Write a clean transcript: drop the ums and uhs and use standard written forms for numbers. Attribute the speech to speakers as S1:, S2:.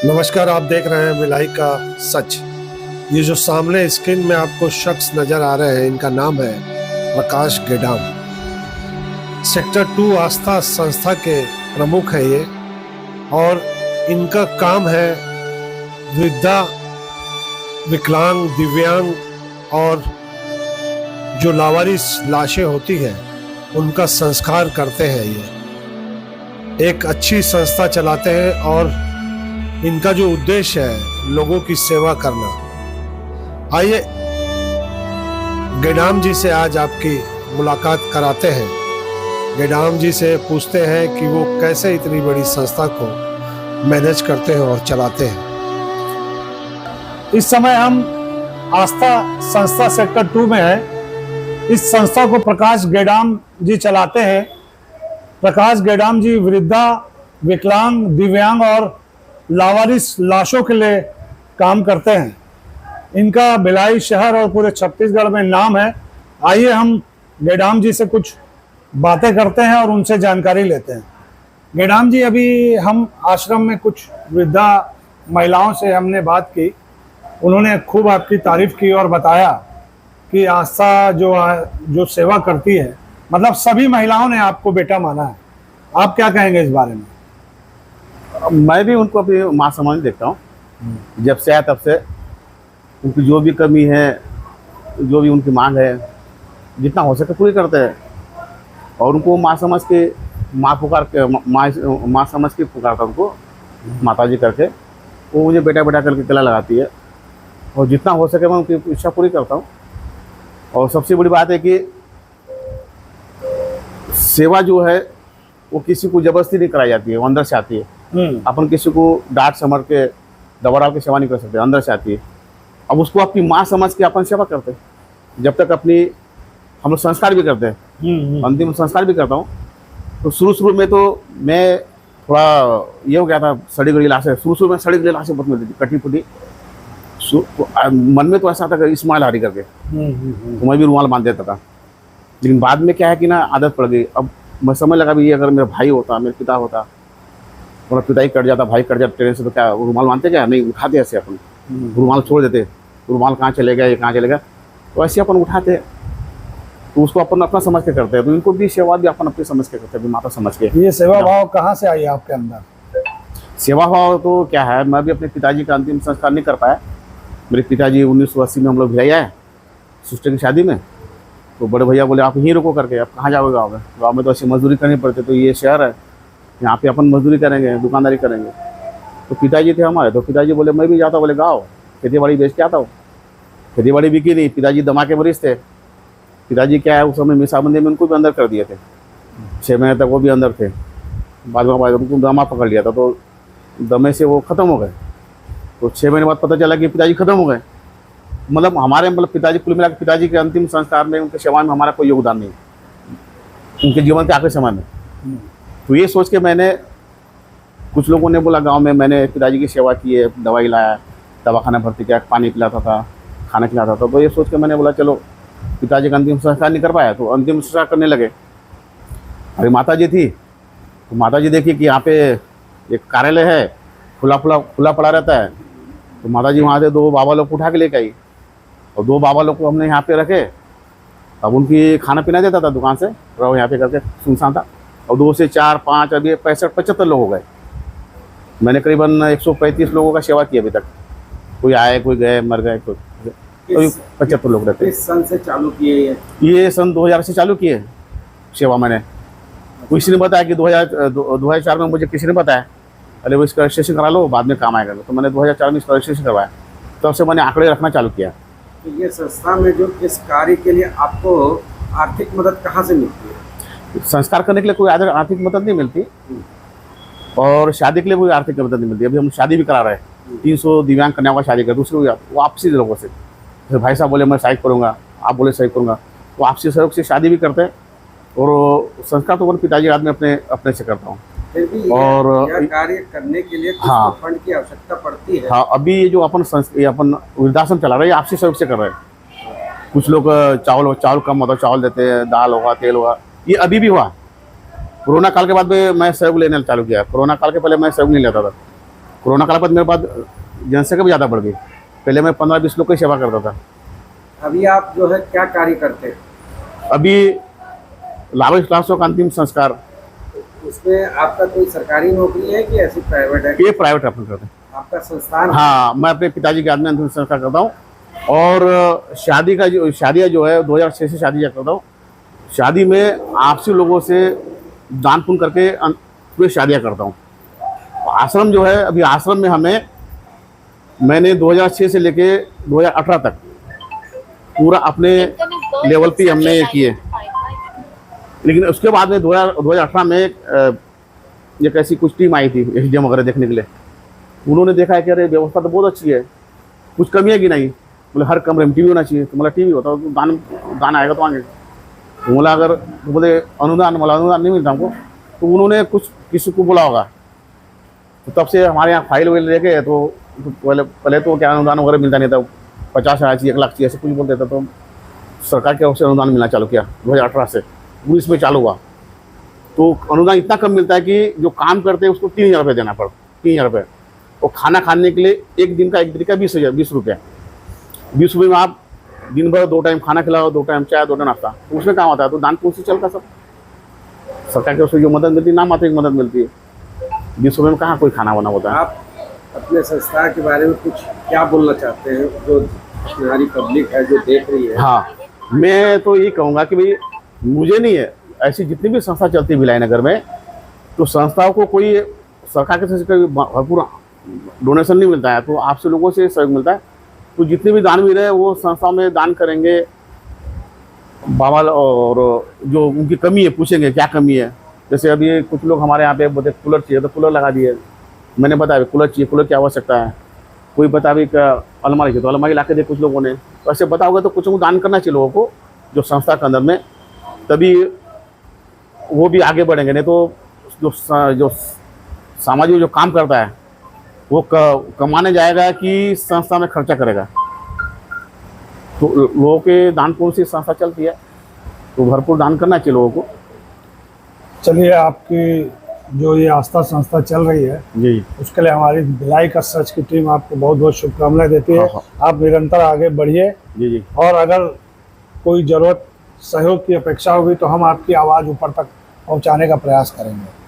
S1: नमस्कार, आप देख रहे हैं भिलाई का सच। ये जो सामने स्क्रीन में आपको शख्स नजर आ रहे हैं, इनका नाम है प्रकाश गेडाम। सेक्टर 2 आस्था संस्था के प्रमुख है ये, और इनका काम है वृद्धा, विकलांग, दिव्यांग और जो लावारिस लाशें होती हैं उनका संस्कार करते हैं। ये एक अच्छी संस्था चलाते हैं और इनका जो उद्देश्य है लोगों की सेवा करना। आइए गेडाम जी से आज आपकी मुलाकात कराते हैं। गेडाम जी से पूछते हैं कि वो कैसे इतनी बड़ी संस्था को मैनेज करते हैं और चलाते हैं।
S2: इस समय हम आस्था संस्था सेक्टर 2 में है। इस संस्था को प्रकाश गेडाम जी चलाते हैं। प्रकाश गेडाम जी वृद्धा, विकलांग, दिव्यांग और लावारिस लाशों के लिए काम करते हैं। इनका भिलाई शहर और पूरे छत्तीसगढ़ में नाम है। आइए हम गेडाम जी से कुछ बातें करते हैं और उनसे जानकारी लेते हैं। गेडाम जी, अभी हम आश्रम में कुछ वृद्धा महिलाओं से हमने बात की। उन्होंने खूब आपकी तारीफ की और बताया कि आस्था जो सेवा करती है, मतलब सभी महिलाओं ने आपको बेटा माना है। आप क्या कहेंगे इस बारे में?
S3: मैं भी उनको अपनी माँ समान देखता हूँ। जब से आया तब से उनकी जो भी कमी है, जो भी उनकी मांग है, जितना हो सके पूरी करते हैं। और उनको माँ समझ के, माँ समझ के पुकारता उनको माता जी करके। वो मुझे बेटा बेटा करके गला लगाती है और जितना हो सके मैं उनकी इच्छा पूरी करता हूँ। और सबसे बड़ी बात है कि सेवा जो है वो किसी को जबरदस्ती नहीं कराई जाती है, वो अंदर से आती है। अपन किसी को डांट समझ के दबाव के सेवा नहीं कर सकते, अंदर से आती है। अब उसको अपनी माँ समझ के अपन सेवा करते हैं। जब तक अपनी हम लोग संस्कार भी करते हैं, अंतिम संस्कार भी करता हूँ। तो शुरू में तो मैं थोड़ा ये हो गया था, सड़ी गली लाशें, शुरू में सड़ी गली लाशें बहुत मिलती थी, कटी फुटी। मन में तो ऐसा था कि इस्माइल हारी करके तो मैं भी रुमाल बांध देता था। लेकिन बाद में क्या है कि ना आदत पड़ गई। अब मैं समझ लगा भी ये अगर मेरा भाई होता, मेरे पिता होता, और पिता ही कट जाता, भाई कट जाता ट्रेन से, तो क्या रुमाल बांधते क्या? नहीं, उठाते ऐसे अपन, रुमाल छोड़ देते। रुमाल कहाँ चले गया, ये कहाँ चले गया, तो ऐसे अपन उठाते। तो उसको अपन अपना समझ के करते हैं। तो इनको भी सेवा भी अपन अपनी समझ के करते हैं, माता समझ के।
S2: ये सेवा भाव कहाँ से आई आपके अंदर?
S3: सेवा भाव तो क्या है, मैं भी अपने पिताजी का अंतिम संस्कार नहीं कर पाया। मेरे पिताजी 1980 में हम लोग भिलाई आए सिस्टर की शादी में। तो बड़े भैया बोले आप यहीं रुको करके, आप कहाँ जाओगे गाँव में? गाँव में तो ऐसी मजदूरी करनी पड़ती, तो ये शहर है, यहाँ पे अपन मजदूरी करेंगे, दुकानदारी करेंगे। तो पिताजी थे हमारे, तो पिताजी बोले मैं भी जाता हूँ। बोले गाँव खेती बाड़ी बेच के आता हूँ। खेती बाड़ी बिकी नहीं, पिताजी दमा के मरीज थे। पिताजी क्या है, उस समय मीसाबंदी में उनको भी अंदर कर दिए थे, 6 महीने तक वो भी अंदर थे। बाद में उनको दमा पकड़ लिया था, तो दमे से वो ख़त्म हो गए। तो 6 महीने बाद पता चला कि पिताजी ख़त्म हो गए। मतलब हमारे पिताजी, कुल मिला के पिताजी के अंतिम संस्कार में, उनके सेवा में हमारा कोई योगदान नहीं, उनके जीवन के आखिरी समय में। तो ये सोच के मैंने, कुछ लोगों ने बोला गांव में, मैंने पिताजी की सेवा की है, दवाई लाया, दवाखाना भर्ती किया, पानी पिलाता था, खाना खिलाता था। तो ये सोच के मैंने बोला चलो, पिताजी का अंतिम संस्कार नहीं कर पाया तो अंतिम संस्कार करने लगे। अरे माता जी थी, तो माता जी देखी कि यहाँ पे एक कार्यालय है, खुला पड़ा रहता है। तो माता जी वहाँ से 2 बाबा लोग को उठा के लेके आई, और 2 बाबा लोग को हमने यहाँ पे रखे। अब उनकी खाना पीना देता था दुकान से, रहो यहाँ पे करके, सुनसान था। और 2 से 4, 5, अभी 65-75 लोग हो गए। मैंने करीबन 135 लोगों का सेवा किया अभी तक। कोई आए, कोई गए, मर गए, कोई 75 लोग रहते।
S4: किस सन से चालू किए
S3: ये सन 2000 से चालू किए सेवा मैंने। किसी ने बताया कि 2004 में मुझे किसी ने बताया, अरे वो इसका रजिस्ट्रेशन करा लो, बाद में काम आएगा। तो मैंने 2004 में इसका रजिस्ट्रेशन करवाया, तब से मैंने आंकड़े रखना चालू किया।
S4: तो ये संस्था में जो इस कार्य के लिए आपको आर्थिक मदद कहाँ से मिलती है?
S3: संस्कार करने के लिए कोई आर्थिक मदद नहीं मिलती, और शादी के लिए कोई आर्थिक मदद नहीं मिलती। अभी हम शादी भी करा रहे हैं, 300 दिव्यांग कन्याओं का शादी कर, दूसरे वो आपसी लोगों से। फिर भाई साहब बोले मैं सहयोग करूँगा, आप बोले सहयोग करूँगा, तो आपसी सहयोग से शादी भी करते हैं। और संस्कार तो पिताजी आदमी अपने से करता हूँ।
S4: फिर भी
S3: और
S4: यह कार्य करने के लिए
S3: हाँ,
S4: फंड की आवश्यकता पड़ती है।
S3: हाँ, अभी ये जो अपन वृद्धाश्रम चला रहे हैं, आपसी सहयोग से कर रहे हैं। कुछ लोग चावल कम होता, चावल देते हैं, दाल होगा, तेल होगा। ये अभी भी हुआ। कोरोना काल के बाद में मैं सहयोग लेना चालू किया। कोरोना काल के पहले मैं सहयोग नहीं लेता था, कोरोना काल पर मेरे पास जनसंख्या भी ज़्यादा बढ़ गई। पहले मैं 15-20 लोग की सेवा करता था।
S4: अभी आप जो है क्या कार्य करते हैं?
S3: अभी लावारिस लाशों का अंतिम संस्कार
S4: उसमें आपका कोई सरकारी नौकरी है कि ऐसी प्राइवेट है?
S3: ये प्राइवेट अपन करते हैं।
S4: आपका संस्थान?
S3: हाँ, मैं अपने पिताजी के याद में अंतिम संस्कार करता हूँ। और शादियाँ जो है 2006 से शादी करता हूँ। शादी में आपसी लोगों से दान पुण्य करके पूरी शादियाँ करता हूँ। आश्रम जो है, अभी आश्रम में मैंने 2006 से लेके 2018 तक पूरा अपने लेवल पे हमने ये किए। लेकिन उसके बाद में 2018 में एक ऐसी कुछ टीम आई थी एसडीएम वगैरह देखने के लिए। उन्होंने देखा है कि अरे व्यवस्था तो बहुत अच्छी है, कुछ कमी है कि नहीं। बोले हर कमरे में टीवी होना चाहिए। तो बोला टीवी होता तो दान आएगा तो आगे। तो बोला अगर तो बोले अनुदान नहीं मिलता हमको। तो उन्होंने कुछ किसी को बोला होगा। तो तब से हमारे यहाँ फाइल वाइल लेके तो पहले तो क्या अनुदान वगैरह मिलता नहीं था। 50,000 चाहिए, 1 लाख चाहिए, ऐसे कुछ बोलते थे। तो सरकार की ओर से अनुदान मिलना चालू किया 2018 से। 19 में चालू हुआ। तो अनुदान इतना कम मिलता है कि जो काम करते हैं उसको 3,000 रुपये देना पड़ता, 3,000 रुपये। और खाना खाने के लिए एक दिन का 20 रुपये। 20 रुपये में आप दिन भर 2 टाइम खाना खिलाओ, 2 टाइम चाय, 2 टाइम नाश्ता। तो उसमें काम होता है। तो दान पुण्य से चलता सब। सरकार की ओर से जो मदद मिलती है, नाम मात्र की मदद मिलती है। 20 रुपये में कहाँ कोई खाना बना होता है।
S4: आप अपने संस्था के बारे में कुछ क्या बोलना चाहते हैं जो हमारी पब्लिक है जो देख रही है?
S3: हाँ, मैं तो ये कहूँगा कि भाई मुझे नहीं है, ऐसी जितनी भी संस्था चलती है भिलाई नगर में, तो संस्थाओं को कोई सरकार के से कोई भरपूर डोनेशन नहीं मिलता है। तो आपसे लोगों से सहयोग मिलता है। तो जितने भी दानवीर है वो संस्था में दान करेंगे। बाबा और जो उनकी कमी है पूछेंगे क्या कमी है। जैसे अभी कुछ लोग हमारे यहाँ पे बोलते कूलर चाहिए तो कूलर लगा दिए। मैंने बताया कूलर चाहिए, कूलर की आवश्यकता है। कोई बता भी अलमारी चाहिए तो अलमारी ला के दे कुछ लोगों ने। तो ऐसे बताओगे तो कुछ दान करना चाहिए लोगों को जो संस्था के अंदर में, तभी वो भी आगे बढ़ेंगे। नहीं तो जो सामाजिक जो काम करता है वो कमाने जाएगा कि संस्था में खर्चा करेगा। तो लोगों के दान पुण्य से संस्था चलती है। तो भरपूर दान करना चाहिए लोगों को।
S2: चलिए, आपकी जो ये आस्था संस्था चल रही है
S3: जी,
S2: उसके लिए हमारी भिलाई का सच की टीम आपको बहुत बहुत शुभकामनाएं देती है।
S3: हाँ।
S2: आप निरंतर आगे बढ़िए।
S3: जी।
S2: और अगर कोई ज़रूरत सहयोग की अपेक्षा होगी तो हम आपकी आवाज़ ऊपर तक पहुंचाने का प्रयास करेंगे।